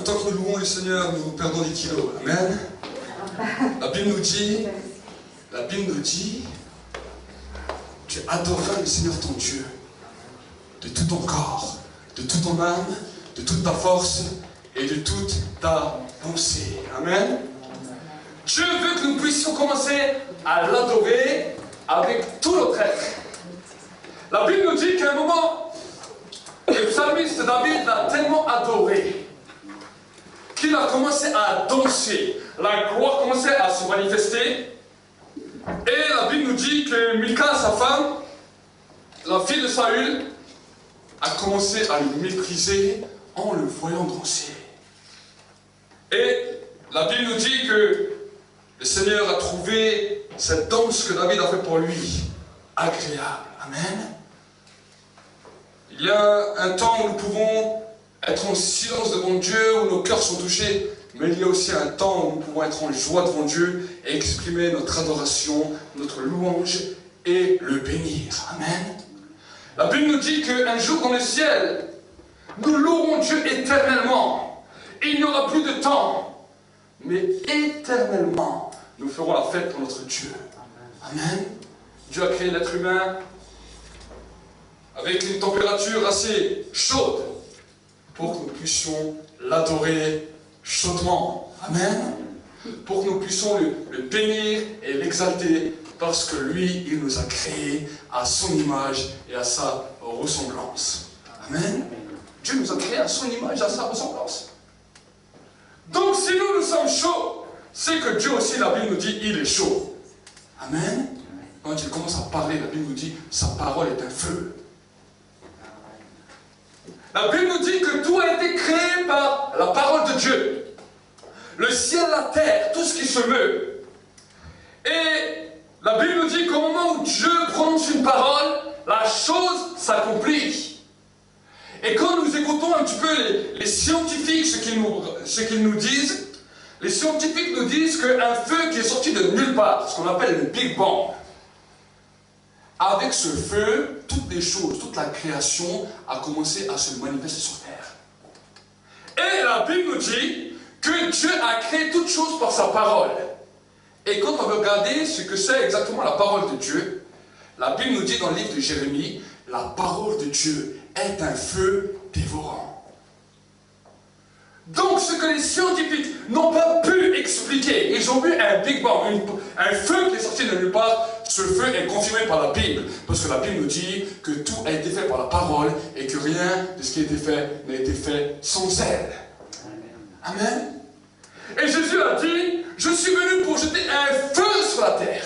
temps que nous louons le Seigneur, nous perdons des kilos. Amen. La Bible nous dit, tu adoreras le Seigneur ton Dieu de tout ton corps, de toute ton âme, de toute ta force et de toute ta pensée. Amen. Dieu veut que nous puissions commencer à l'adorer avec tout notre être. La Bible nous dit qu'à un moment, le psalmiste David l'a tellement adoré qu'il a commencé à danser. La gloire commençait à se manifester. Et la Bible nous dit que Mika, sa femme, la fille de Saül, a commencé à le mépriser en le voyant danser. Et la Bible nous dit que le Seigneur a trouvé cette danse que David a fait pour lui agréable. Amen. Il y a un temps où nous pouvons être en silence devant Dieu, où nos cœurs sont touchés, mais il y a aussi un temps où nous pouvons être en joie devant Dieu et exprimer notre adoration, notre louange et le bénir. Amen. La Bible nous dit qu'un jour dans le ciel, nous louerons Dieu éternellement. Il n'y aura plus de temps, mais éternellement, nous ferons la fête pour notre Dieu. Amen. Dieu a créé l'être humain avec une température assez chaude pour que nous puissions l'adorer chaudement. Amen. Pour que nous puissions le bénir et l'exalter parce que lui, il nous a créés à son image et à sa ressemblance. Amen. Dieu nous a créés à son image et à sa ressemblance. Donc si nous sommes chauds, c'est que Dieu aussi, la Bible nous dit, il est chaud. Amen. Quand il commence à parler, la Bible nous dit, sa parole est un feu. La Bible nous dit que tout a été créé par la parole de Dieu. Le ciel, la terre, tout ce qui se meut. Et la Bible nous dit qu'au moment où Dieu prononce une parole, la chose s'accomplit. Et quand nous écoutons un petit peu les scientifiques, ce qu'ils nous disent, les scientifiques nous disent qu'un feu qui est sorti de nulle part, ce qu'on appelle le Big Bang, avec ce feu, toutes les choses, toute la création a commencé à se manifester sur terre. Et la Bible nous dit que Dieu a créé toutes choses par sa parole. Et quand on veut regarder ce que c'est exactement la parole de Dieu, la Bible nous dit dans le livre de Jérémie, la parole de Dieu est un feu dévorant. Donc ce que les scientifiques n'ont pas pu expliquer, ils ont vu un Big Bang, un feu qui est sorti de nulle part. Ce feu est confirmé par la Bible, parce que la Bible nous dit que tout a été fait par la parole et que rien de ce qui a été fait n'a été fait sans elle. Amen. Et Jésus a dit, je suis venu pour jeter un feu sur la terre.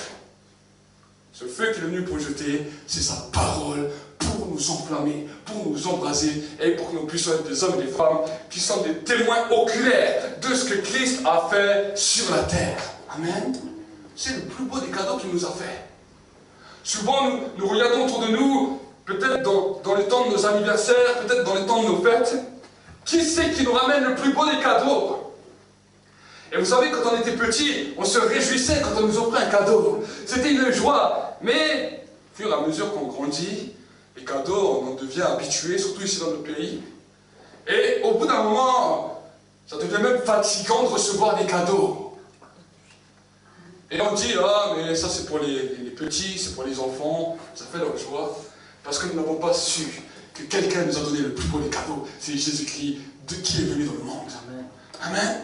Ce feu qu'il est venu pour jeter, c'est sa parole pour nous enflammer, pour nous embraser et pour que nous puissions être des hommes et des femmes qui sont des témoins oculaires de ce que Christ a fait sur la terre. Amen. C'est le plus beau des cadeaux qu'il nous a fait. Souvent, nous regardons autour de nous, peut-être dans le temps de nos anniversaires, peut-être dans le temps de nos fêtes, qui c'est qui nous ramène le plus beau des cadeaux? Et vous savez, quand on était petit, on se réjouissait quand on nous offrait un cadeau. C'était une joie. Mais, au fur et à mesure qu'on grandit, les cadeaux, on en devient habitué, surtout ici dans notre pays. Et au bout d'un moment, ça devient même fatigant de recevoir des cadeaux. Et on dit, ah, mais ça c'est pour les petits, c'est pour les enfants, ça fait leur joie. Parce que nous n'avons pas su que quelqu'un nous a donné le plus beau des cadeaux. C'est Jésus-Christ qui est venu dans le monde. Amen.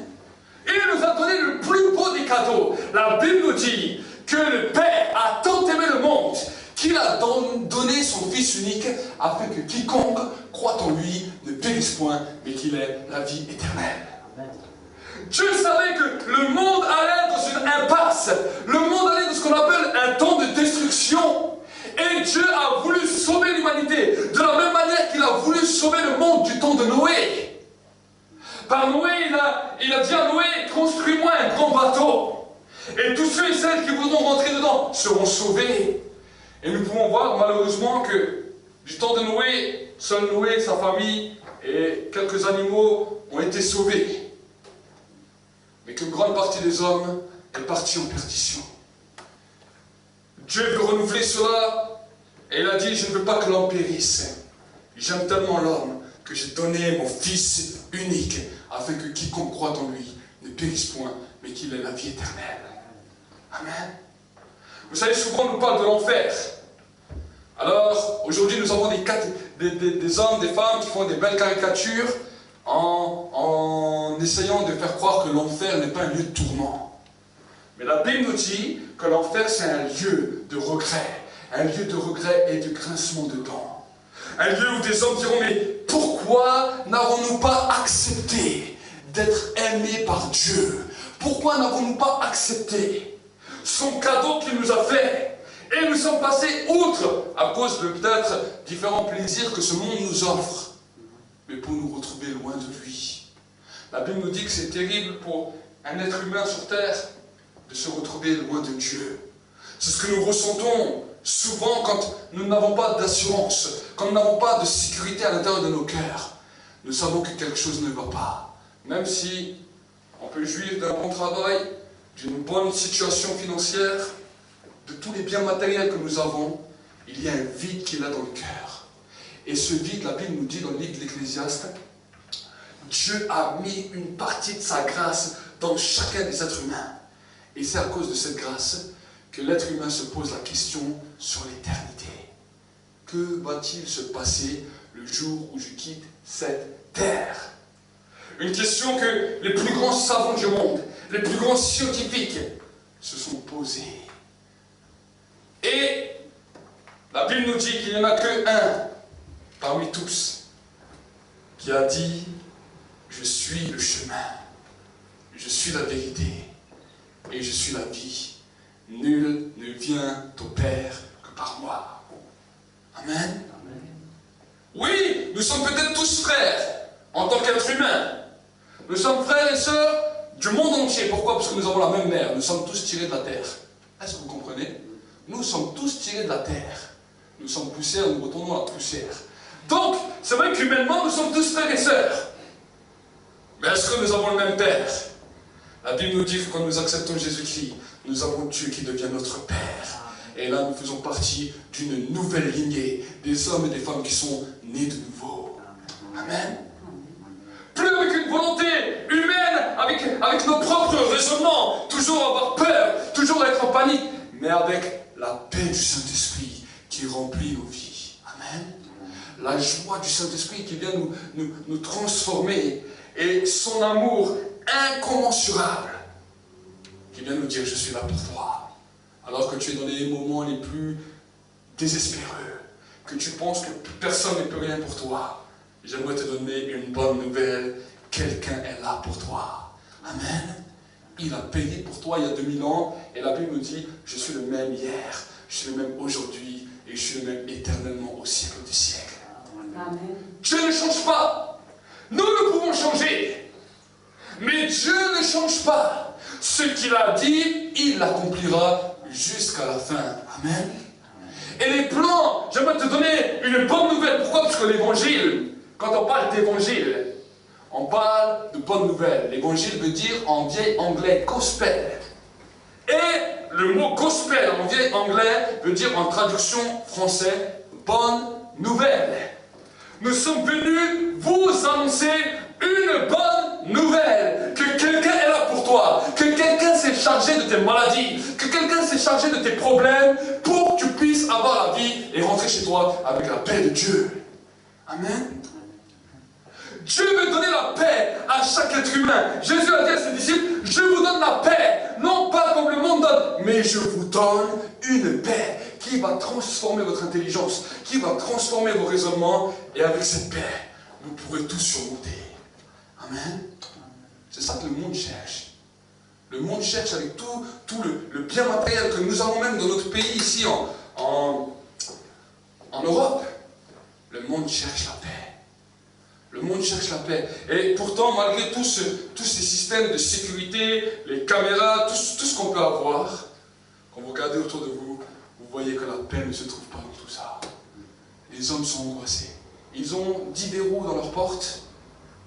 Il nous a donné le plus beau des cadeaux. La Bible nous dit que le Père a tant aimé le monde qu'il a donné son Fils unique afin que quiconque croit en lui ne périsse point, mais qu'il ait la vie éternelle. Amen. Dieu savait que le monde allait dans une impasse. Le monde allait dans ce qu'on appelle un temps de destruction. Et Dieu a voulu sauver l'humanité de la même manière qu'il a voulu sauver le monde du temps de Noé. Par Noé, il a dit à Noé, construis-moi un grand bateau. Et tous ceux et celles qui voudront rentrer dedans seront sauvés. Et nous pouvons voir malheureusement que du temps de Noé, seul Noé, sa famille et quelques animaux ont été sauvés. Mais qu'une grande partie des hommes est partie en perdition. Dieu veut renouveler cela, et il a dit, je ne veux pas que l'homme périsse. J'aime tellement l'homme que j'ai donné mon Fils unique, afin que quiconque croit en lui ne périsse point, mais qu'il ait la vie éternelle. Amen. Vous savez, souvent on nous parle de l'enfer. Alors, aujourd'hui, nous avons des hommes, des femmes qui font des belles caricatures en essayant de faire croire que l'enfer n'est pas un lieu de tourment. Mais la Bible nous dit que l'enfer, c'est un lieu de regret. Un lieu de regret et de grincement de dents. Un lieu où des hommes diront, mais pourquoi n'avons-nous pas accepté d'être aimés par Dieu? Pourquoi n'avons-nous pas accepté son cadeau qu'il nous a fait? Et nous sommes passés outre à cause de peut-être différents plaisirs que ce monde nous offre, mais pour nous retrouver loin de lui. La Bible nous dit que c'est terrible pour un être humain sur terre de se retrouver loin de Dieu. C'est ce que nous ressentons souvent quand nous n'avons pas d'assurance, quand nous n'avons pas de sécurité à l'intérieur de nos cœurs. Nous savons que quelque chose ne va pas. Même si on peut jouir d'un bon travail, d'une bonne situation financière, de tous les biens matériels que nous avons, il y a un vide qui est là dans le cœur. Et ce vide, la Bible nous dit dans le livre de l'Ecclésiaste, Dieu a mis une partie de sa grâce dans chacun des êtres humains. Et c'est à cause de cette grâce que l'être humain se pose la question sur l'éternité. Que va-t-il se passer le jour où je quitte cette terre? Une question que les plus grands savants du monde, les plus grands scientifiques se sont posés. Et la Bible nous dit qu'il n'y en a qu'un parmi tous qui a dit « Je suis le chemin, je suis la vérité et je suis la vie. Nul ne vient au Père que par moi. » Amen. Oui, nous sommes peut-être tous frères en tant qu'êtres humains. Nous sommes frères et sœurs du monde entier. Pourquoi? Parce que nous avons la même mère. Nous sommes tous tirés de la terre. Est-ce que vous comprenez? Nous sommes tous tirés de la terre. Nous sommes poussière, nous retournons à la poussière. Donc, c'est vrai qu'humainement, nous sommes tous frères et sœurs. Mais est-ce que nous avons le même Père? La Bible nous dit que quand nous acceptons Jésus-Christ, nous avons Dieu qui devient notre Père. Et là, nous faisons partie d'une nouvelle lignée, des hommes et des femmes qui sont nés de nouveau. Amen. Plus avec une volonté humaine, avec nos propres raisonnements, toujours avoir peur, toujours être en panique, mais avec la paix du Saint-Esprit qui remplit nos vies. Amen. La joie du Saint-Esprit qui vient nous transformer, et son amour incommensurable qui vient nous dire « Je suis là pour toi ». Alors que tu es dans les moments les plus désespéreux, que tu penses que personne ne peut rien pour toi, j'aimerais te donner une bonne nouvelle. Quelqu'un est là pour toi. Amen. Il a payé pour toi il y a 2000 ans, et la Bible nous dit « Je suis le même hier, je suis le même aujourd'hui, et je suis le même éternellement au siècle des siècles. » Dieu ne change pas. Nous pouvons changer. Mais Dieu ne change pas. Ce qu'il a dit, il l'accomplira jusqu'à la fin. Amen. Et les plans, j'aimerais te donner une bonne nouvelle. Pourquoi? Parce que l'évangile, quand on parle d'évangile, on parle de bonne nouvelle. L'évangile veut dire en vieil anglais gospel. Et le mot gospel en vieil anglais veut dire en traduction français bonne nouvelle. Nous sommes venus vous annoncer une bonne nouvelle. Que quelqu'un est là pour toi. Que quelqu'un s'est chargé de tes maladies. Que quelqu'un s'est chargé de tes problèmes pour que tu puisses avoir la vie et rentrer chez toi avec la paix de Dieu. Amen. Dieu veut donner la paix à chaque être humain. Jésus a dit à ses disciples, je vous donne la paix. Non pas comme le monde donne, mais je vous donne une paix qui va transformer votre intelligence, qui va transformer vos raisonnements. Et avec cette paix, vous pourrez tout surmonter. Amen. C'est ça que le monde cherche. Le monde cherche avec tout le bien matériel que nous avons même dans notre pays, ici en Europe. Le monde cherche la paix. Le monde cherche la paix. Et pourtant, malgré tous ces systèmes de sécurité, les caméras, tout ce qu'on peut avoir, quand vous regardez autour de vous, vous voyez que la paix ne se trouve pas dans tout ça. Les hommes sont angoissés. Ils ont 10 verrous dans leur porte,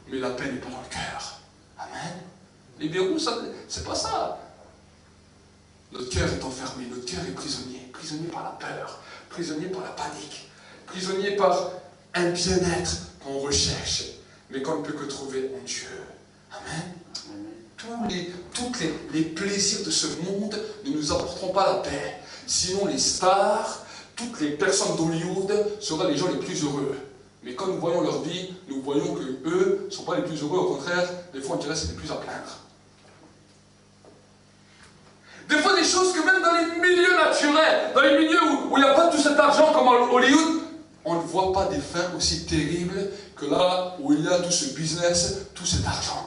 mais la paix n'est pas dans le cœur. Amen. Les verrous, c'est pas ça. Notre cœur est enfermé, notre cœur est prisonnier. Prisonnier par la peur, prisonnier par la panique, prisonnier par un bien-être qu'on recherche, mais qu'on ne peut que trouver en Dieu. Amen. Tous les plaisirs de ce monde ne nous apporteront pas la paix. Sinon les stars, toutes les personnes d'Hollywood seraient les gens les plus heureux. Mais quand nous voyons leur vie, nous voyons qu'eux ne sont pas les plus heureux. Au contraire, des fois on dirait que c'est les plus à plaindre. Des fois des choses que même dans les milieux naturels, dans les milieux où il n'y a pas tout cet argent comme à Hollywood, on ne voit pas des fins aussi terribles que là où il y a tout ce business, tout cet argent.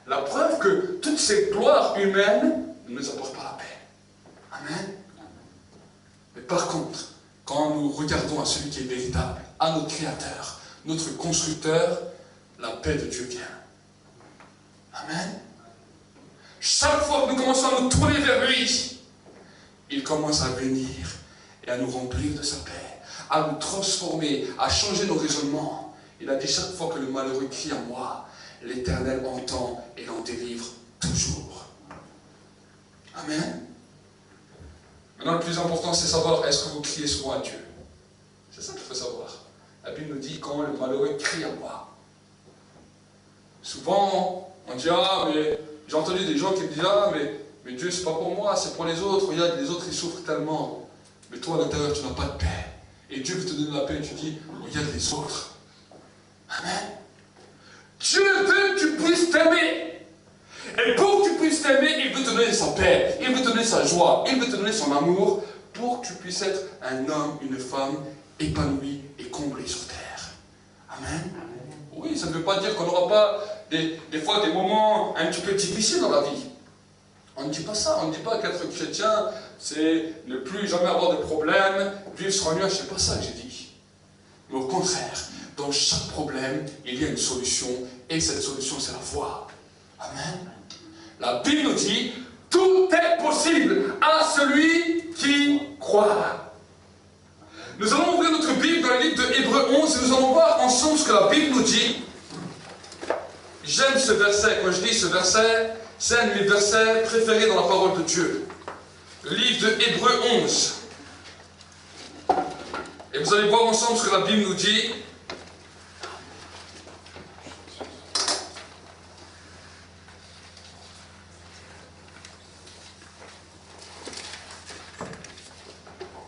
La preuve que toutes ces gloires humaines ne nous apportent pas la paix. Amen. Mais par contre, quand nous regardons à celui qui est véritable, à notre Créateur, notre Constructeur, la paix de Dieu vient. Amen. Chaque fois que nous commençons à nous tourner vers lui, il commence à venir et à nous remplir de sa paix, à nous transformer, à changer nos raisonnements. Il a dit chaque fois que le malheureux crie à moi, l'Éternel entend et l'en délivre toujours. Amen. Maintenant, le plus important, c'est savoir, est-ce que vous criez souvent à Dieu? C'est ça qu'il faut savoir. La Bible nous dit quand le malheureux crie à moi. Souvent, on dit, ah, mais j'ai entendu des gens qui me disent, ah, mais Dieu, c'est pas pour moi, c'est pour les autres. Regarde, les autres, ils souffrent tellement. Mais toi, à l'intérieur, tu n'as pas de paix. Et Dieu veut te donner la paix et tu dis, regarde les autres. Amen. Dieu veut que tu puisses t'aimer. Et pour que tu puisses t'aimer, il veut te donner sa paix, il veut te donner sa joie, il veut te donner son amour, pour que tu puisses être un homme, une femme épanoui et comblé sur terre. Amen. Oui, ça ne veut pas dire qu'on n'aura pas des fois des moments un petit peu difficiles dans la vie. On ne dit pas ça, on ne dit pas qu'être chrétien, c'est ne plus jamais avoir de problème, vivre sur un nuage, c'est pas ça que j'ai dit. Mais au contraire, dans chaque problème, il y a une solution, et cette solution, c'est la foi. Amen. La Bible nous dit, tout est possible à celui qui croit. Nous allons ouvrir notre Bible dans le livre de Hébreux 11 et nous allons voir ensemble ce que la Bible nous dit. J'aime ce verset. Quand je dis ce verset, c'est un de mes versets préférés dans la parole de Dieu. Le livre de Hébreux 11. Et vous allez voir ensemble ce que la Bible nous dit.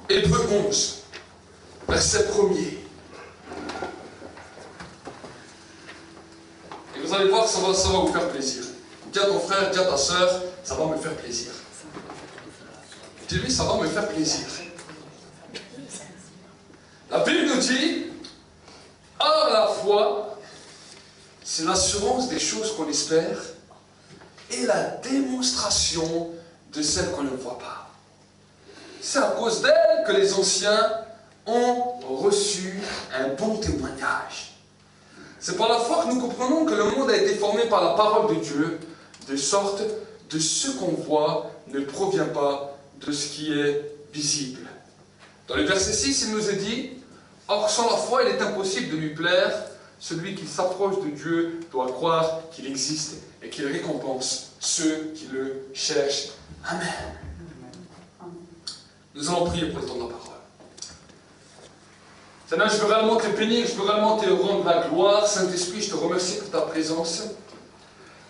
Hébreux 11, verset 1er. Et vous allez voir que ça va vous faire plaisir. Dis à ton frère, dis à ta soeur, ça va me faire plaisir. Dis-lui, ça va me faire plaisir. La Bible nous dit, or la foi, c'est l'assurance des choses qu'on espère et la démonstration de celles qu'on ne voit pas. C'est à cause d'elle que les anciens ont reçu un bon témoignage. C'est par la foi que nous comprenons que le monde a été formé par la parole de Dieu, de sorte que ce qu'on voit ne provient pas de ce qui est visible. Dans le verset 6, il nous est dit, « Or, sans la foi, il est impossible de lui plaire. Celui qui s'approche de Dieu doit croire qu'il existe et qu'il récompense ceux qui le cherchent. » Amen. Nous allons prier pour le temps de la parole. Seigneur, je veux réellement te bénir, je veux réellement te rendre la gloire. Saint-Esprit, je te remercie pour ta présence.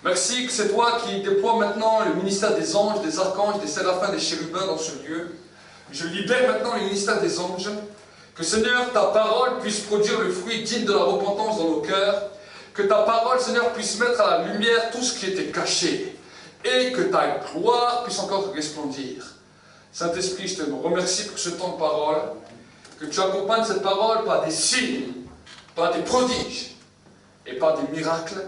Merci que c'est toi qui déploies maintenant le ministère des anges, des archanges, des séraphins, des chérubins dans ce lieu. Je libère maintenant le ministère des anges. Que Seigneur, ta parole puisse produire le fruit digne de la repentance dans nos cœurs. Que ta parole, Seigneur, puisse mettre à la lumière tout ce qui était caché. Et que ta gloire puisse encore resplendir. Saint-Esprit, je te remercie pour ce temps de parole, que tu accompagnes cette parole par des signes, par des prodiges et par des miracles,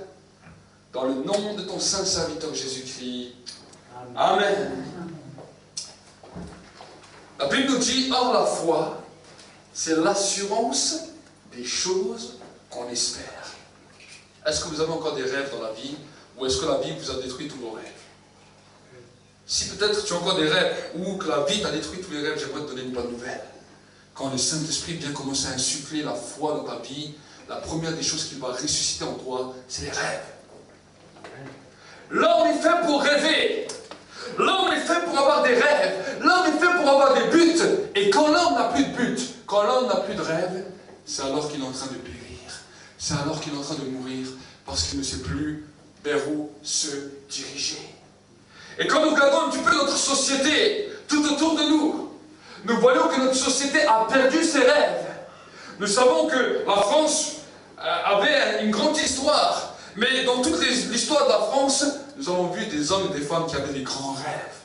dans le nom de ton saint serviteur Jésus-Christ. Amen. La Bible nous dit, or la foi, c'est l'assurance des choses qu'on espère. Est-ce que vous avez encore des rêves dans la vie, ou est-ce que la vie vous a détruit tous vos rêves? Si peut-être tu as encore des rêves, ou que la vie t'a détruit tous les rêves, j'aimerais te donner une bonne nouvelle. Quand le Saint-Esprit vient commencer à insuffler la foi dans ta vie, la première des choses qu'il va ressusciter en toi, c'est les rêves. L'homme est fait pour rêver. L'homme est fait pour avoir des rêves. L'homme est fait pour avoir des buts. Et quand l'homme n'a plus de but, quand l'homme n'a plus de rêve, c'est alors qu'il est en train de périr. C'est alors qu'il est en train de mourir. parce qu'il ne sait plus vers où se diriger. Et quand nous regardons un petit peu notre société, tout autour de nous, nous voyons que notre société a perdu ses rêves. Nous savons que la France avait une grande histoire, mais dans toute l'histoire de la France, nous avons vu des hommes et des femmes qui avaient des grands rêves.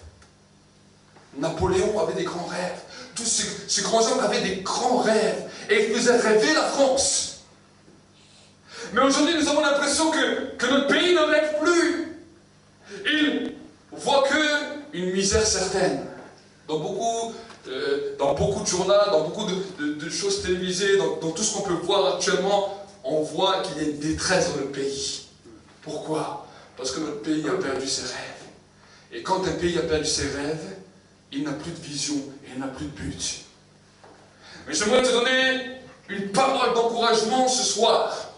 Napoléon avait des grands rêves. Tous ces grands hommes avaient des grands rêves et ils faisaient rêver la France. Mais aujourd'hui, nous avons l'impression que notre pays ne rêve plus. Il voit qu'une misère certaine. Dans beaucoup de journaux, dans beaucoup de choses télévisées, dans tout ce qu'on peut voir actuellement, on voit qu'il y a une détresse dans notre pays. Pourquoi? Parce que notre pays a perdu ses rêves. Et quand un pays a perdu ses rêves, il n'a plus de vision et il n'a plus de but. Mais j'aimerais te donner une parole d'encouragement ce soir.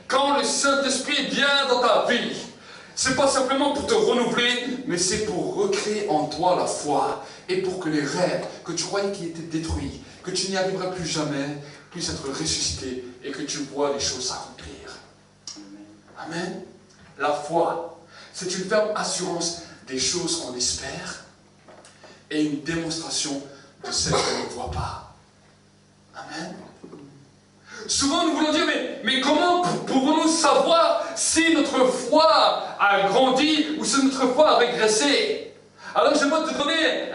Quand le Saint-Esprit vient dans ta vie, c'est pas simplement pour te renouveler, mais c'est pour recréer en toi la foi et pour que les rêves que tu croyais qui étaient détruits, que tu n'y arriveras plus jamais, puissent être ressuscités et que tu vois les choses s'accomplir. Amen. La foi, c'est une ferme assurance des choses qu'on espère et une démonstration de celles qu'on ne voit pas. Amen. Souvent nous voulons dire, mais comment pouvons-nous savoir si notre foi a grandi ou si notre foi a régressé? Alors j'aimerais te donner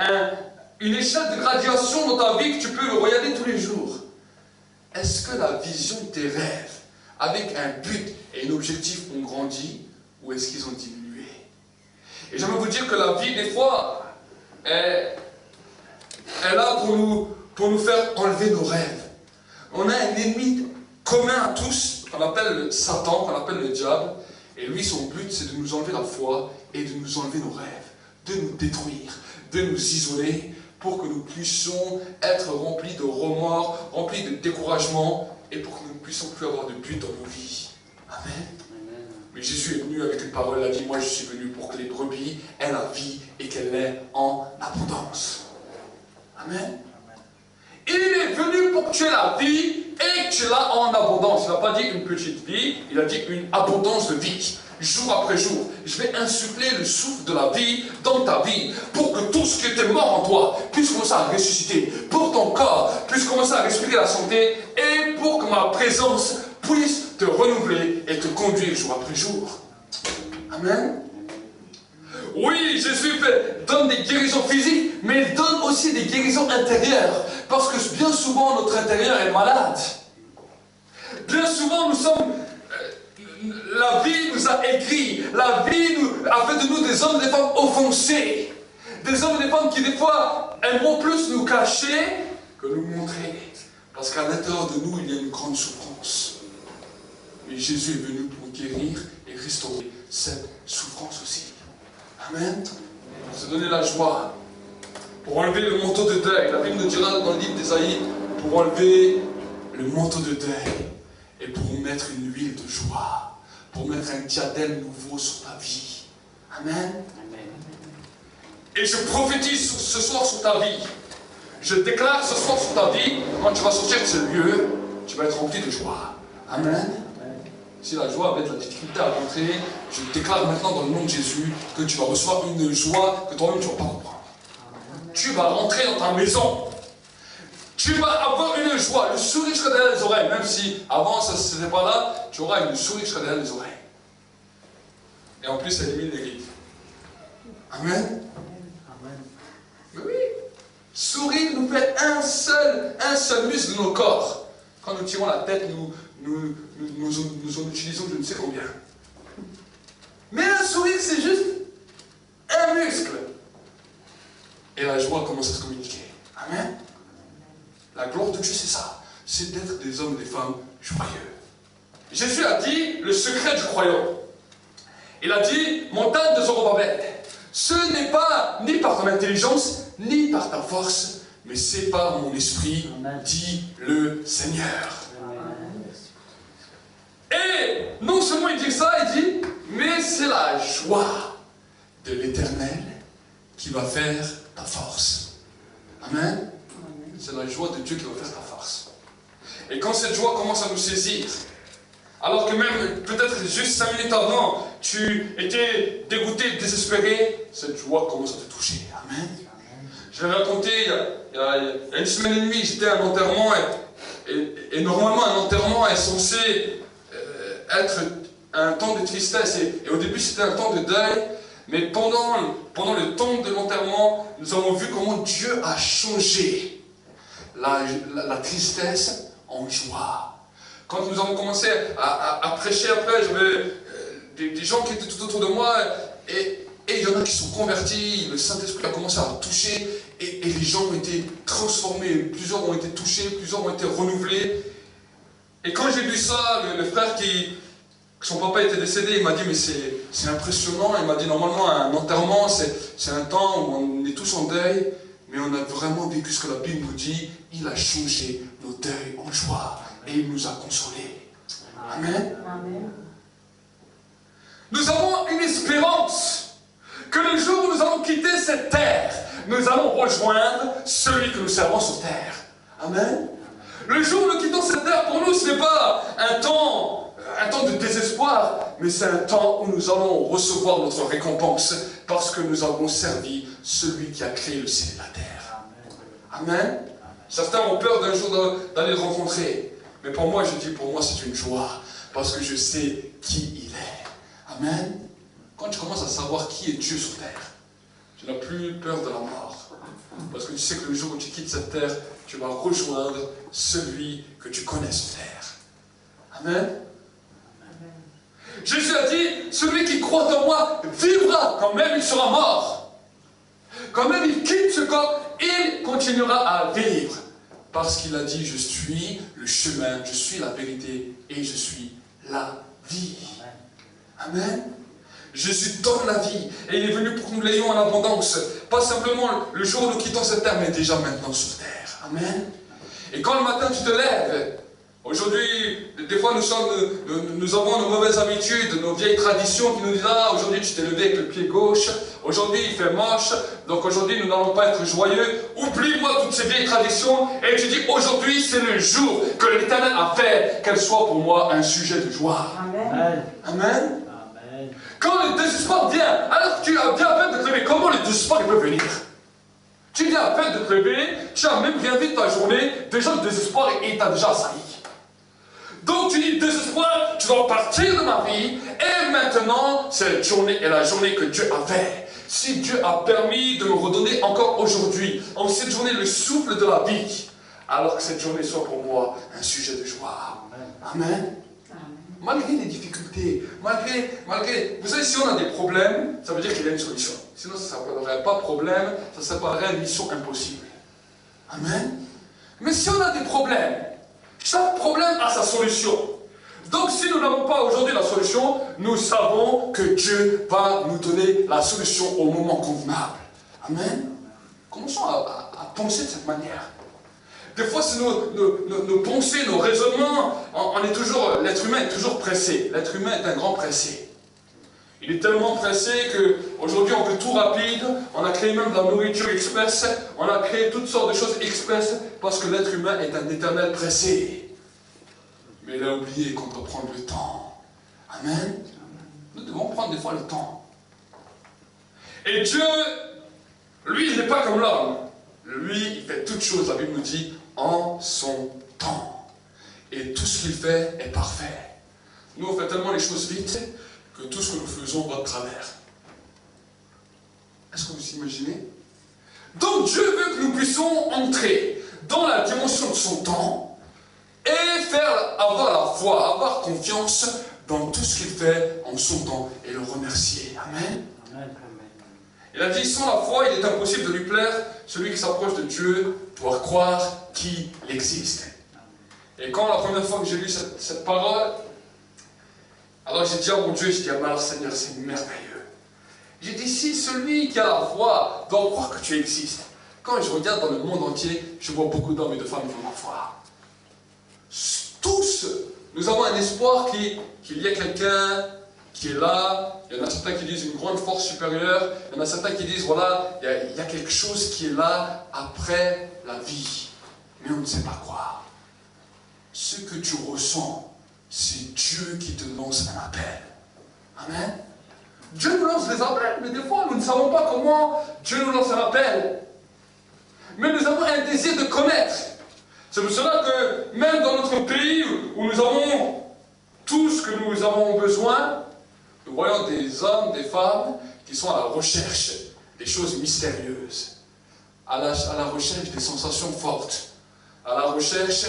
une échelle de graduation dans ta vie que tu peux regarder tous les jours. Est-ce que la vision de tes rêves, avec un but et un objectif, ont grandi ou est-ce qu'ils ont diminué? Et j'aimerais vous dire que la vie, des fois, est là pour nous faire enlever nos rêves. On a un ennemi commun à tous, qu'on appelle Satan, qu'on appelle le diable. Et lui, son but, c'est de nous enlever la foi et de nous enlever nos rêves, de nous détruire, de nous isoler, pour que nous puissions être remplis de remords, remplis de découragement, et pour que nous ne puissions plus avoir de but dans nos vies. Amen. Mais Jésus est venu avec une parole, il a dit, moi je suis venu pour que les brebis aient la vie et qu'elle l'ait en abondance. Amen. Il est venu pour que tu aies la vie et que tu l'as en abondance. Il n'a pas dit une petite vie, il a dit une abondance de vie. Jour après jour, je vais insuffler le souffle de la vie dans ta vie pour que tout ce qui était mort en toi puisse commencer à ressusciter, pour ton corps puisse commencer à respirer la santé et pour que ma présence puisse te renouveler et te conduire jour après jour. Amen. Oui, Jésus donne des guérisons physiques, mais il donne aussi des guérisons intérieures. Parce que bien souvent, notre intérieur est malade. Bien souvent, nous sommes... la vie nous a aigris. La vie a fait de nous des hommes et des femmes offensés. Des hommes et des femmes qui, des fois, aimeront plus nous cacher que nous montrer. Parce qu'à l'intérieur de nous, il y a une grande souffrance. Et Jésus est venu pour guérir et restaurer cette souffrance aussi. Amen. Pour se donner la joie. Pour enlever le manteau de deuil. La Bible nous dira dans le livre d'Ésaïe, pour enlever le manteau de deuil et pour mettre une huile de joie. Pour mettre un diadème nouveau sur ta vie. Amen. Et je prophétise ce soir sur ta vie. Je déclare ce soir sur ta vie, quand tu vas sortir de ce lieu, tu vas être rempli de joie. Amen. Si la joie avait de la difficulté à rentrer, je déclare maintenant dans le nom de Jésus que tu vas recevoir une joie que toi-même tu ne vas pas comprendre. Tu vas rentrer dans ta maison. Tu vas avoir une joie, le sourire jusqu'à derrière les oreilles. Même si avant ça ne serait pas là, tu auras une sourire jusqu'à derrière les oreilles. Et en plus, ça élimine les rides. Amen. Mais oui. Sourire nous fait un seul muscle de nos corps. Quand nous tirons la tête, nous en utilisons je ne sais combien. Mais un sourire, c'est juste un muscle. Et la joie commence à se communiquer. Amen. La gloire de Dieu, c'est ça. C'est d'être des hommes et des femmes joyeux. Jésus a dit le secret du croyant. Il a dit, montagne de Zorobabel, ce n'est pas ni par ton intelligence, ni par ta force, mais c'est par mon esprit, dit le Seigneur. Et non seulement il dit ça, il dit, mais c'est la joie de l'Éternel qui va faire ta force. Amen. C'est la joie de Dieu qui va faire ta force. Et quand cette joie commence à nous saisir, alors que même peut-être juste 5 minutes avant, tu étais dégoûté, désespéré, cette joie commence à te toucher. Amen. Je l'ai raconté il y a une semaine et demie, j'étais à un enterrement et normalement un enterrement est censé être un temps de tristesse et au début c'était un temps de deuil, mais pendant le temps de l'enterrement, nous avons vu comment Dieu a changé la tristesse en joie. Quand nous avons commencé à prêcher après, j'avais des gens qui étaient tout autour de moi et il y en a qui sont convertis, le Saint-Esprit a commencé à toucher et les gens ont été transformés, plusieurs ont été touchés, plusieurs ont été renouvelés. Et quand j'ai vu ça, le frère son papa était décédé, il m'a dit mais c'est impressionnant, il m'a dit normalement un enterrement c'est un temps où on est tous en deuil, mais on a vraiment vécu ce que la Bible nous dit, il a changé nos deuils en joie et il nous a consolés. Amen. Amen. Nous avons une espérance que le jour où nous allons quitter cette terre, nous allons rejoindre celui que nous servons sur terre. Amen. Le jour où nous quittons cette terre, pour nous, ce n'est pas un temps de désespoir, mais c'est un temps où nous allons recevoir notre récompense parce que nous avons servi celui qui a créé le ciel et la terre. Amen. Certains ont peur d'un jour d'aller le rencontrer, mais pour moi, je dis, pour moi, c'est une joie parce que je sais qui il est. Amen. Quand tu commences à savoir qui est Dieu sur terre, tu n'as plus peur de la mort. Parce que tu sais que le jour où tu quittes cette terre, tu vas rejoindre celui que tu connais sur terre. Amen. Amen. Jésus a dit, celui qui croit en moi vivra quand même il sera mort. Quand même il quitte ce corps, il continuera à vivre. Parce qu'il a dit, je suis le chemin, je suis la vérité et je suis la vie. Amen. Jésus donne la vie et il est venu pour que nous l'ayons en abondance. Pas simplement le jour où nous quittons cette terre, mais déjà maintenant sur terre. Amen. Et quand le matin tu te lèves, aujourd'hui, des fois nous avons nos mauvaises habitudes, nos vieilles traditions qui nous disent, ah, aujourd'hui tu t'es levé avec le pied gauche, aujourd'hui il fait moche, donc aujourd'hui nous n'allons pas être joyeux. Oublie-moi toutes ces vieilles traditions et tu dis, aujourd'hui c'est le jour que l'Éternel a fait, qu'elle soit pour moi un sujet de joie. Amen. Amen. Quand le désespoir vient, alors tu as bien à peine de te lever. Comment le désespoir il peut venir? Tu viens à peine de te lever, tu n'as même rien vu de ta journée, déjà le désespoir il t'a déjà assailli. Donc tu dis, désespoir, tu dois partir de ma vie, et maintenant, cette journée est la journée que Dieu a faite. Si Dieu a permis de me redonner encore aujourd'hui, en cette journée, le souffle de la vie, alors que cette journée soit pour moi un sujet de joie. Amen. Malgré les difficultés, malgré... Vous savez, si on a des problèmes, ça veut dire qu'il y a une solution. Sinon, ça ne s'appellerait pas problème, ça s'appellerait mission impossible. Amen. Mais si on a des problèmes, chaque problème a sa solution. Donc, si nous n'avons pas aujourd'hui la solution, nous savons que Dieu va nous donner la solution au moment convenable. Amen. Commençons à penser de cette manière. Des fois, c'est nos pensées, nos raisonnements, l'être humain est toujours pressé. L'être humain est un grand pressé. Il est tellement pressé qu'aujourd'hui, on veut tout rapide. On a créé même de la nourriture express. On a créé toutes sortes de choses express parce que l'être humain est un éternel pressé. Mais il a oublié qu'on doit prendre le temps. Amen. Nous devons prendre des fois le temps. Et Dieu, lui, il n'est pas comme l'homme. Lui, il fait toutes choses, la Bible nous dit, en son temps. Et tout ce qu'il fait est parfait. Nous, on fait tellement les choses vite que tout ce que nous faisons va de travers. Est-ce que vous imaginez? Donc Dieu veut que nous puissions entrer dans la dimension de son temps et avoir la foi, avoir confiance dans tout ce qu'il fait en son temps et le remercier. Amen. Amen. Il a dit, sans la foi, il est impossible de lui plaire. Celui qui s'approche de Dieu doit croire qu'il existe. Et quand la première fois que j'ai lu cette parole, alors j'ai dit à mon Dieu, j'ai dit, ah, alors Seigneur, c'est merveilleux. J'ai dit, si celui qui a la foi doit croire que tu existes, quand je regarde dans le monde entier, je vois beaucoup d'hommes et de femmes qui ont la foi. Tous, nous avons un espoir qu'il y ait quelqu'un qui est là. Il y en a certains qui disent une grande force supérieure. Il y en a certains qui disent, voilà, il y a quelque chose qui est là après la vie. Mais on ne sait pas quoi. Ce que tu ressens, c'est Dieu qui te lance un appel. Amen. Dieu nous lance des appels, mais des fois, nous ne savons pas comment Dieu nous lance un appel. Mais nous avons un désir de connaître. C'est pour cela que même dans notre pays où nous avons tout ce que nous avons besoin, nous voyons des hommes, des femmes qui sont à la recherche des choses mystérieuses, à la recherche des sensations fortes, à la recherche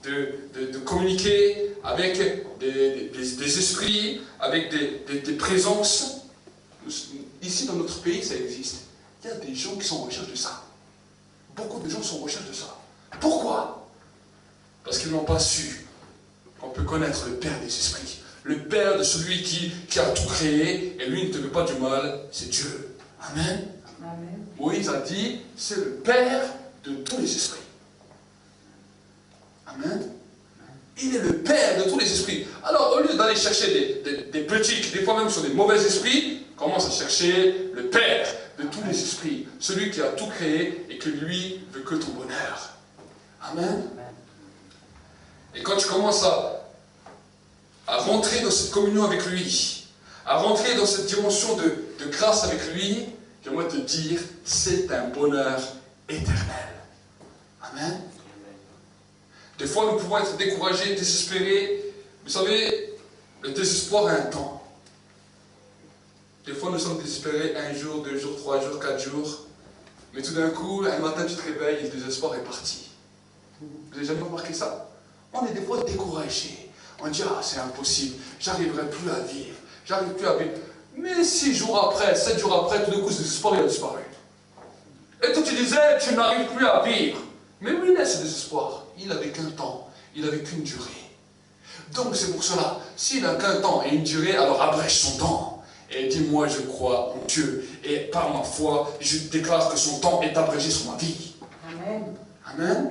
de communiquer avec des esprits, avec des présences. Ici dans notre pays, ça existe. Il y a des gens qui sont en recherche de ça. Beaucoup de gens sont en recherche de ça. Pourquoi? Parce qu'ils n'ont pas su qu'on peut connaître le Père des esprits. Le Père de celui qui a tout créé, et lui ne te veut pas du mal, c'est Dieu. Amen. Amen. Moïse a dit, c'est le Père de tous les esprits. Amen. Il est le Père de tous les esprits. Alors, au lieu d'aller chercher des petits, qui des fois même sont des mauvais esprits, commence à chercher le Père de tous les esprits, celui qui a tout créé et que lui veut que ton bonheur. Amen. Et quand tu commences à rentrer dans cette communion avec lui, à rentrer dans cette dimension de grâce avec lui, j'aimerais te dire, c'est un bonheur éternel. Amen. Des fois, nous pouvons être découragés, désespérés. Vous savez, le désespoir a un temps. Des fois, nous sommes désespérés 1 jour, 2 jours, 3 jours, 4 jours. Mais tout d'un coup, un matin, tu te réveilles et le désespoir est parti. Vous n'avez jamais remarqué ça? On est des fois découragés. On dit, ah, c'est impossible, j'arriverai plus à vivre, j'arrive plus à vivre. Mais 6 jours après, 7 jours après, tout d'un coup, ce désespoir, il a disparu. Et toi, tu disais, tu n'arrives plus à vivre. Mais où il est ce désespoir? Il n'avait qu'un temps, il n'avait qu'une durée. Donc c'est pour cela, s'il n'a qu'un temps et une durée, alors abrège son temps. Et dis, moi je crois en Dieu. Et par ma foi, je déclare que son temps est abrégé sur ma vie. Amen. Amen.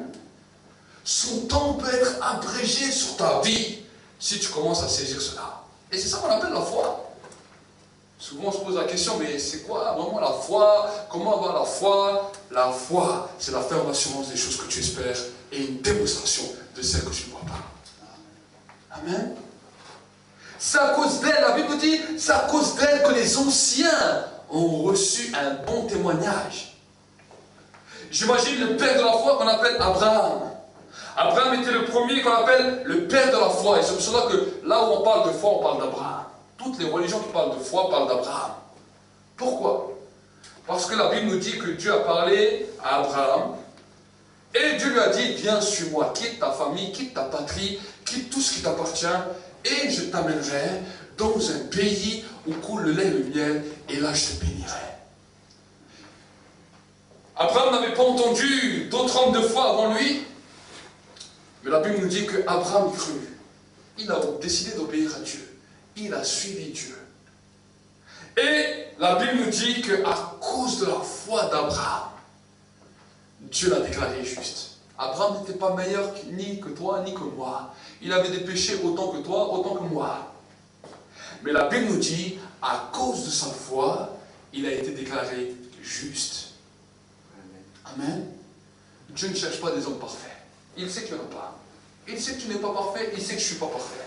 Son temps peut être abrégé sur ta vie si tu commences à saisir cela. Et c'est ça qu'on appelle la foi. Souvent on se pose la question, mais c'est quoi vraiment la foi? Comment avoir la foi? La foi, c'est la ferme assurance des choses que tu espères et une démonstration de celles que tu ne vois pas. Amen. C'est à cause d'elle, la Bible dit, c'est à cause d'elle que les anciens ont reçu un bon témoignage. J'imagine le père de la foi qu'on appelle Abraham. Abraham était le premier qu'on appelle le père de la foi. Et c'est pour cela que là où on parle de foi, on parle d'Abraham. Toutes les religions qui parlent de foi parlent d'Abraham. Pourquoi? Parce que la Bible nous dit que Dieu a parlé à Abraham et Dieu lui a dit, viens suis-moi, quitte ta famille, quitte ta patrie, quitte tout ce qui t'appartient et je t'amènerai dans un pays où coule le lait et le miel et là je te bénirai. Abraham n'avait pas entendu d'autres hommes de foi avant lui, mais la Bible nous dit qu'Abraham crut. Il a décidé d'obéir à Dieu. Il a suivi Dieu. Et la Bible nous dit qu'à cause de la foi d'Abraham, Dieu l'a déclaré juste. Abraham n'était pas meilleur ni que toi, ni que moi. Il avait des péchés autant que toi, autant que moi. Mais la Bible nous dit, à cause de sa foi, il a été déclaré juste. Amen. Dieu ne cherche pas des hommes parfaits. Il sait qu'il n'y en a pas. Il sait que tu n'es pas parfait, il sait que je ne suis pas parfait.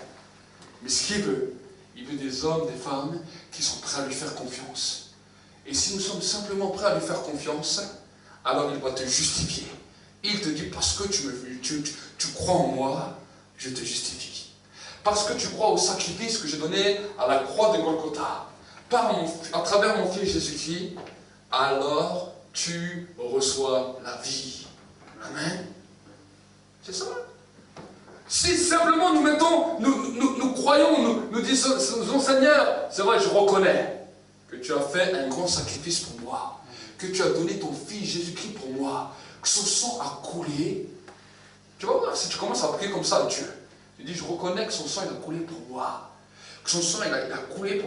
Mais ce qu'il veut, il veut des hommes, des femmes qui sont prêts à lui faire confiance. Et si nous sommes simplement prêts à lui faire confiance, alors il va te justifier. Il te dit, parce que tu crois en moi, je te justifie. Parce que tu crois au sacrifice que j'ai donné à la croix de Golgotha, à travers mon fils Jésus-Christ, alors tu reçois la vie. Amen. C'est ça. Si simplement nous mettons, nous croyons, nous disons, Seigneur, c'est vrai, je reconnais que tu as fait un grand sacrifice pour moi, que tu as donné ton fils Jésus-Christ pour moi, que son sang a coulé. Tu vas voir, si tu commences à prier comme ça à Dieu, tu dis, je reconnais que son sang il a coulé pour moi, que son sang il a coulé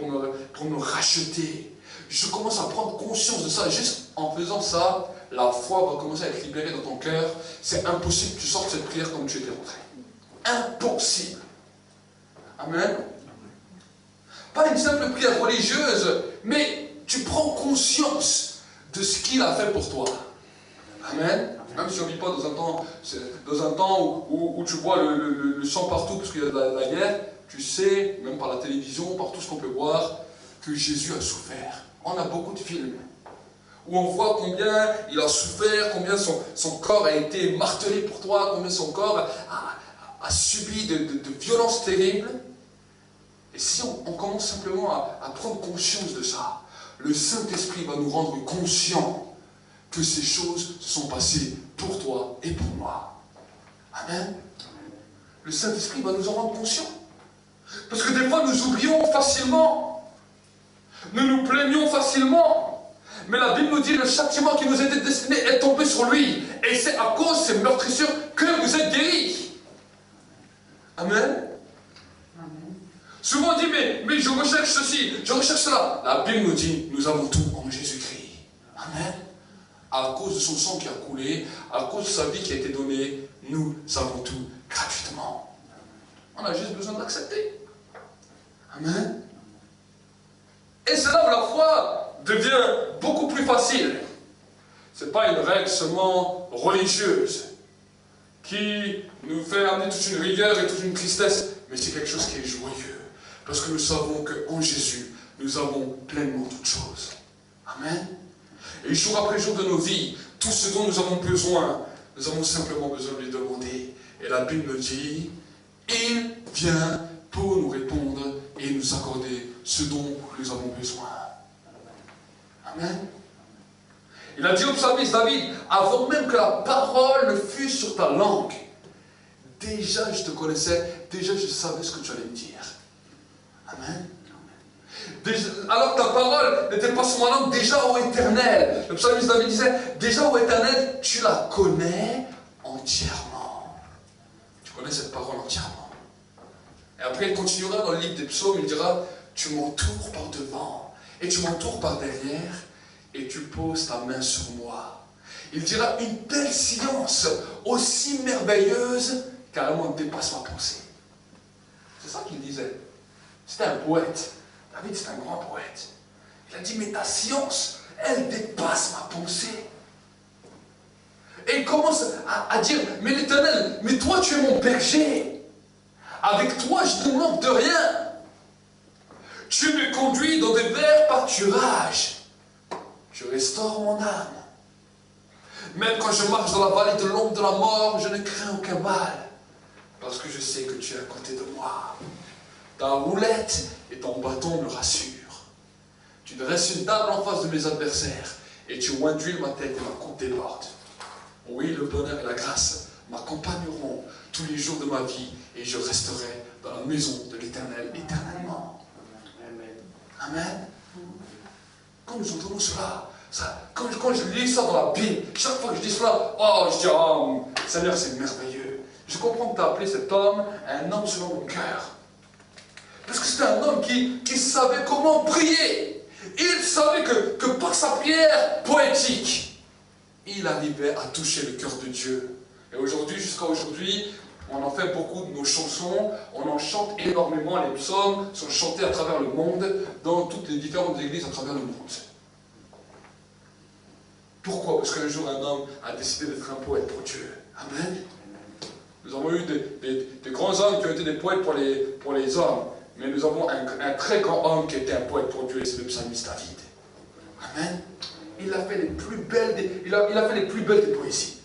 pour me racheter. Je commence à prendre conscience de ça. Juste en faisant ça, la foi va commencer à être libérée dans ton cœur. C'est impossible que tu sortes cette prière comme tu étais rentré. Impossible. Amen. Pas une simple prière religieuse, mais tu prends conscience de ce qu'il a fait pour toi. Amen. Même si on ne vit pas dans un temps où tu vois le sang partout parce qu'il y a de la guerre, tu sais, même par la télévision, par tout ce qu'on peut voir, que Jésus a souffert. On a beaucoup de films où on voit combien il a souffert, combien son corps a été martelé pour toi, combien son corps a subi de violences terribles. Et si on commence simplement à prendre conscience de ça, le Saint-Esprit va nous rendre conscients que ces choses se sont passées pour toi et pour moi. Amen. Le Saint-Esprit va nous en rendre conscients. Parce que des fois, nous oublions facilement. Nous nous plaignons facilement. Mais la Bible nous dit que le châtiment qui nous était destiné est tombé sur lui. Et c'est à cause de ces meurtrissures que vous êtes guéris. Amen. Souvent on dit, mais je recherche ceci, je recherche cela. La Bible nous dit, nous avons tout en Jésus-Christ. Amen. À cause de son sang qui a coulé, à cause de sa vie qui a été donnée, nous avons tout gratuitement. On a juste besoin d'accepter. Amen. Et c'est là où la foi devient beaucoup plus facile. Ce n'est pas une règle seulement religieuse qui nous fait amener toute une rigueur et toute une tristesse, mais c'est quelque chose qui est joyeux. Parce que nous savons qu'en Jésus, nous avons pleinement toutes choses. Amen. Et jour après jour de nos vies, tout ce dont nous avons besoin, nous avons simplement besoin de lui demander. Et la Bible me dit, il vient pour nous répondre et nous accorder ce dont nous avons besoin. Amen. Il a dit au psalmiste David, avant même que la parole ne fût sur ta langue, déjà je te connaissais, déjà je savais ce que tu allais me dire. Amen. Déjà, alors que ta parole n'était pas sur ma langue, déjà au éternel. Le psalmiste David disait, déjà au éternel, tu la connais entièrement. Tu connais cette parole entièrement. Et après il continuera dans le livre des psaumes, il dira, tu m'entoures par devant, et tu m'entoures par derrière, et tu poses ta main sur moi. Il dira, une telle science, aussi merveilleuse, carrément dépasse ma pensée. C'est ça qu'il disait. C'était un poète. David, c'est un grand poète. Il a dit, mais ta science, elle dépasse ma pensée. Et il commence à dire, mais l'Éternel, mais toi tu es mon berger. Avec toi je ne manque de rien. Tu me conduis dans des verts pâturages. Tu restaures mon âme. Même quand je marche dans la vallée de l'ombre de la mort, je ne crains aucun mal. Parce que je sais que tu es à côté de moi. Ta roulette et ton bâton me rassurent. Tu dresses une table en face de mes adversaires et tu induis ma tête et ma coupe déborde. Oui, le bonheur et la grâce m'accompagneront tous les jours de ma vie et je resterai dans la maison de l'Éternel éternellement. Amen. Quand nous entendons cela, quand je lis ça dans la Bible, chaque fois que je dis cela, oh, je dis, oh, Seigneur, c'est merveilleux. Je comprends que tu as appelé cet homme un homme selon mon cœur. Parce que c'était un homme qui savait comment prier. Il savait que par sa prière poétique, il arrivait à toucher le cœur de Dieu. Et aujourd'hui, jusqu'à aujourd'hui, on en fait beaucoup de nos chansons, on en chante énormément, les psaumes sont chantés à travers le monde, dans toutes les différentes églises à travers le monde. Pourquoi? Parce qu'un jour un homme a décidé d'être un poète pour Dieu. Amen. Nous avons eu des grands hommes qui ont été des poètes pour les hommes. Mais nous avons un très grand homme qui était un poète pour Dieu, et c'est le psalmiste David. Amen. Il a fait les plus belles des poésies.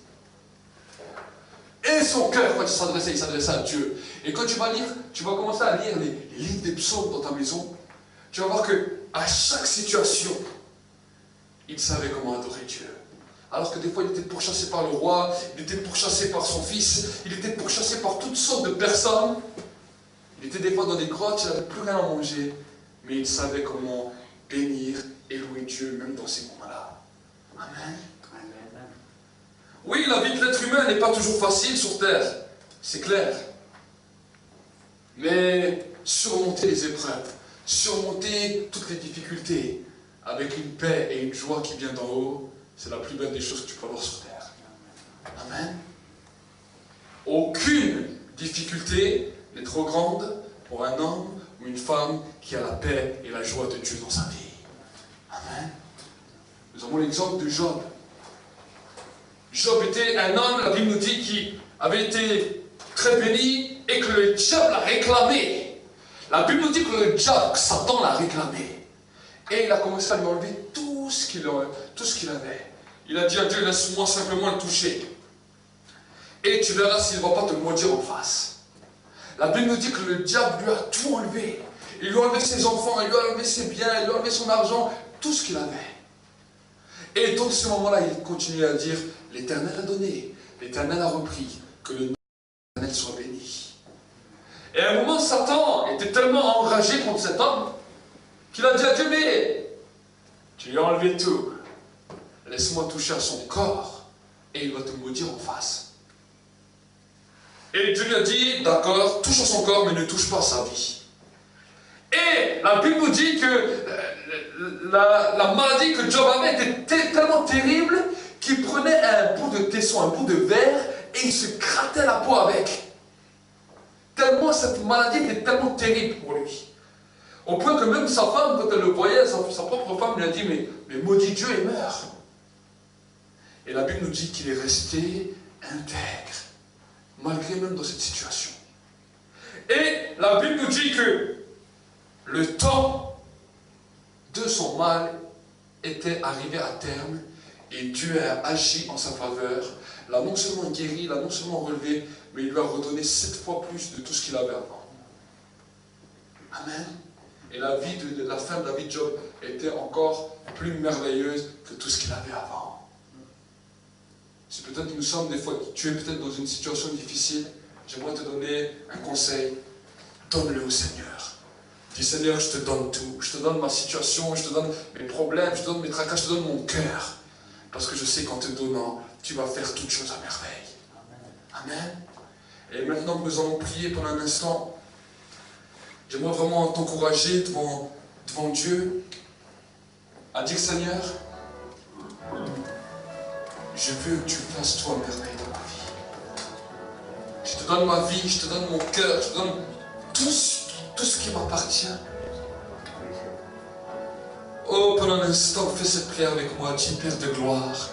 Et son cœur, quand il s'adressait à Dieu. Et quand tu vas commencer à lire les livres des psaumes dans ta maison, tu vas voir qu'à chaque situation, il savait comment adorer Dieu. Alors que des fois, il était pourchassé par le roi, il était pourchassé par son fils, il était pourchassé par toutes sortes de personnes. Il était des fois dans des grottes, il n'avait plus rien à manger, mais il savait comment bénir et louer Dieu, même dans ces moments-là. Amen. Amen. Oui, la vie de l'être humain n'est pas toujours facile sur terre, c'est clair. Mais surmonter les épreuves, surmonter toutes les difficultés, avec une paix et une joie qui vient d'en haut, c'est la plus belle des choses que tu peux avoir sur terre. Amen. Aucune difficulté n'est trop grande pour un homme ou une femme qui a la paix et la joie de Dieu dans sa vie. Amen. Nous avons l'exemple de Job. Job était un homme, la Bible nous dit, qui avait été très béni et que le diable l'a réclamé. La Bible nous dit que le diable, Satan l'a réclamé. Et il a commencé à lui enlever tout ce qu'il avait. Il a dit à Dieu, laisse-moi simplement le toucher. Et tu verras s'il ne va pas te maudire en face. La Bible nous dit que le diable lui a tout enlevé. Il lui a enlevé ses enfants, il lui a enlevé ses biens, il lui a enlevé son argent, tout ce qu'il avait. Et dans ce moment-là, il continue à dire, l'Éternel a donné, l'Éternel a repris, que le nom de l'Éternel soit béni. Et à un moment, Satan était tellement enragé contre cet homme, qu'il a dit à Dieu, mais tu lui as enlevé tout. Laisse-moi toucher à son corps, et il va te maudire en face. Et Dieu lui a dit, d'accord, touche à son corps, mais ne touche pas à sa vie. Et la Bible nous dit que la maladie que Job avait était tellement terrible qu'il prenait un bout de tesson, un bout de verre, et il se grattait la peau avec. Tellement cette maladie était tellement terrible pour lui. Au point que même sa femme, quand elle le voyait, sa propre femme lui a dit, mais maudit Dieu et meurt. Et la Bible nous dit qu'il est resté intègre, malgré même dans cette situation. Et la Bible nous dit que le temps de son mal était arrivé à terme et Dieu a agi en sa faveur, l'a non seulement guéri, l'a non seulement relevé, mais il lui a redonné 7 fois plus de tout ce qu'il avait avant. Amen. Et la fin de la vie de Job était encore plus merveilleuse que tout ce qu'il avait avant. Si peut-être nous sommes des fois, tu es peut-être dans une situation difficile, j'aimerais te donner un conseil. Donne-le au Seigneur. Dis Seigneur, je te donne tout. Je te donne ma situation, je te donne mes problèmes, je te donne mes tracas, je te donne mon cœur. Parce que je sais qu'en te donnant, tu vas faire toutes choses à merveille. Amen. Et maintenant que nous allons prier pendant un instant, j'aimerais vraiment t'encourager devant Dieu à dire Seigneur, je veux que tu fasses toi merveille dans ma vie. Je te donne ma vie, je te donne mon cœur, je te donne tout ce qui m'appartient. Oh, pendant un instant, fais cette prière avec moi, dis Père de gloire.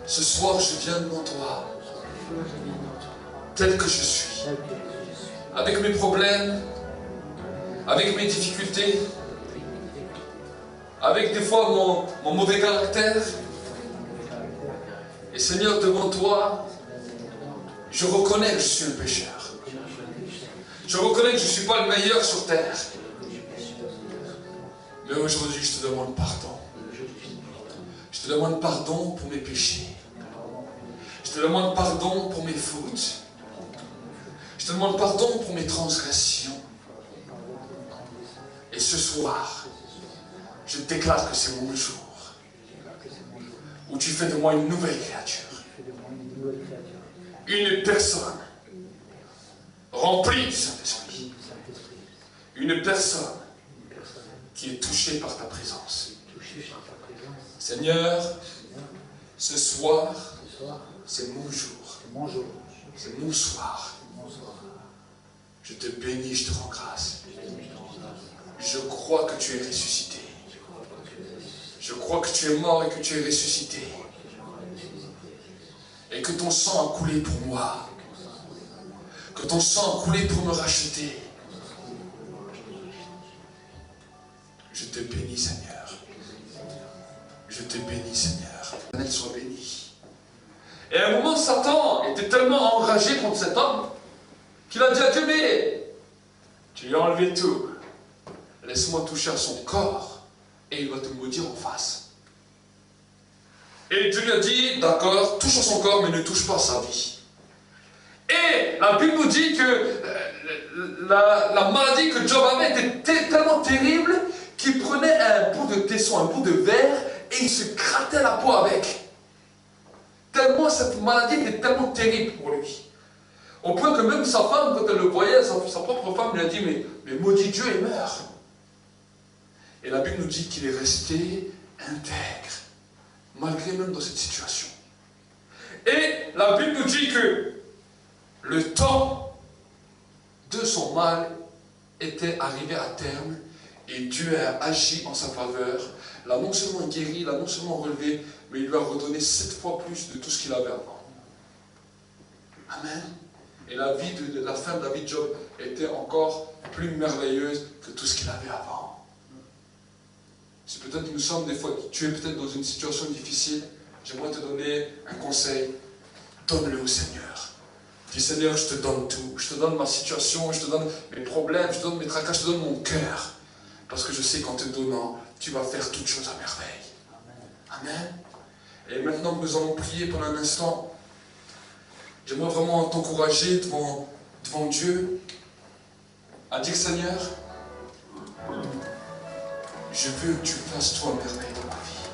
Ce soir, je viens devant toi, tel que je suis, avec mes problèmes, avec mes difficultés, avec des fois mon mauvais caractère. Et Seigneur, devant toi, je reconnais que je suis un pécheur. Je reconnais que je ne suis pas le meilleur sur terre. Mais aujourd'hui, je te demande pardon. Je te demande pardon pour mes péchés. Je te demande pardon pour mes fautes. Je te demande pardon pour mes transgressions. Et ce soir, je déclare que c'est mon jour où tu fais de moi une nouvelle créature. Une personne remplie du Saint-Esprit. Une personne qui est touchée par ta présence. Seigneur, ce soir, c'est mon jour. C'est mon soir. Je te bénis, je te rends grâce. Je crois que tu es ressuscité. Je crois que tu es mort et que tu es ressuscité. Et que ton sang a coulé pour moi. Que ton sang a coulé pour me racheter. Je te bénis, Seigneur. Je te bénis, Seigneur. Qu'elle soit bénie. Et à un moment, Satan était tellement enragé contre cet homme qu'il a dit à Dieu, mais tu lui as enlevé tout. Laisse-moi toucher à son corps et il va te maudire en face. Et Dieu lui a dit, d'accord, touche à son corps, mais ne touche pas à sa vie. Et la Bible nous dit que la maladie que Job avait était tellement terrible qu'il prenait un bout de tesson, un bout de verre, et il se grattait la peau avec. Tellement cette maladie était tellement terrible pour lui. Au point que même sa femme, quand elle le voyait, sa propre femme lui a dit, mais maudit Dieu et meurt. Et la Bible nous dit qu'il est resté intègre, malgré même dans cette situation. Et la Bible nous dit que le temps de son mal était arrivé à terme et Dieu a agi en sa faveur, l'a non seulement guéri, l'a non seulement relevé, mais il lui a redonné 7 fois plus de tout ce qu'il avait avant. Amen. Et la vie de la fin de la vie de Job était encore plus merveilleuse que tout ce qu'il avait avant. Si peut-être nous sommes des fois, tu es peut-être dans une situation difficile, j'aimerais te donner un conseil. Donne-le au Seigneur. Dis Seigneur, je te donne tout. Je te donne ma situation, je te donne mes problèmes, je te donne mes tracas, je te donne mon cœur. Parce que je sais qu'en te donnant, tu vas faire toutes choses à merveille. Amen. Et maintenant que nous allons prier pendant un instant, j'aimerais vraiment t'encourager devant Dieu à dire Seigneur, je veux que tu fasses toi merveille dans ma vie.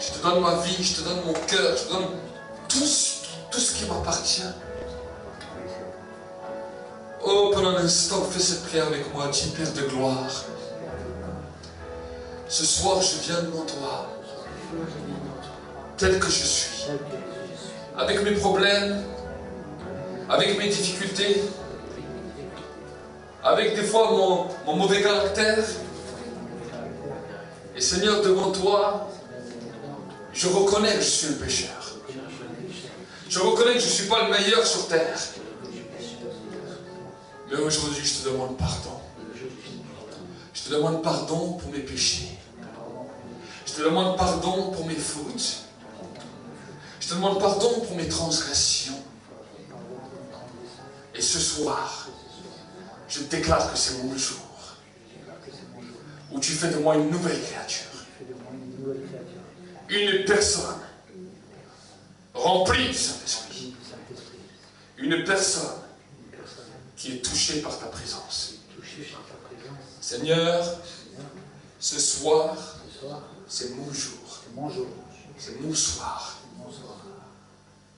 Je te donne ma vie, je te donne mon cœur, je te donne tout ce qui m'appartient. Oh, pendant un instant, fais cette prière avec moi. Dis, Père de gloire, ce soir, je viens devant toi, tel que je suis, avec mes problèmes, avec mes difficultés, avec des fois mon mauvais caractère. Et Seigneur, devant toi, je reconnais que je suis un pécheur. Je reconnais que je ne suis pas le meilleur sur terre. Mais aujourd'hui, je te demande pardon. Je te demande pardon pour mes péchés. Je te demande pardon pour mes fautes. Je te demande pardon pour mes transgressions. Et ce soir, je déclare que c'est mon jour où tu fais de moi une nouvelle créature. Une personne remplie du Saint-Esprit. Une personne qui est touchée par ta présence. Seigneur, ce soir, c'est mon jour. C'est mon soir.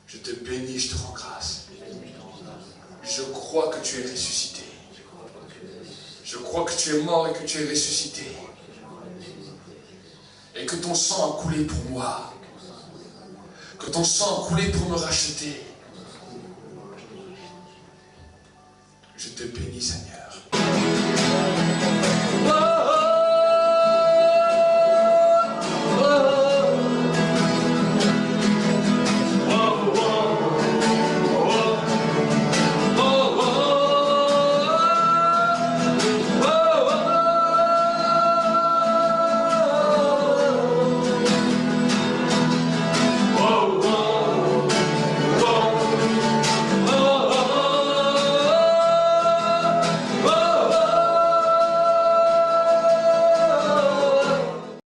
Je te bénis, je te rends grâce. Je crois que tu es ressuscité. Je crois que tu es mort et que tu es ressuscité. Et que ton sang a coulé pour moi. Que ton sang a coulé pour me racheter. Je te bénis, Seigneur.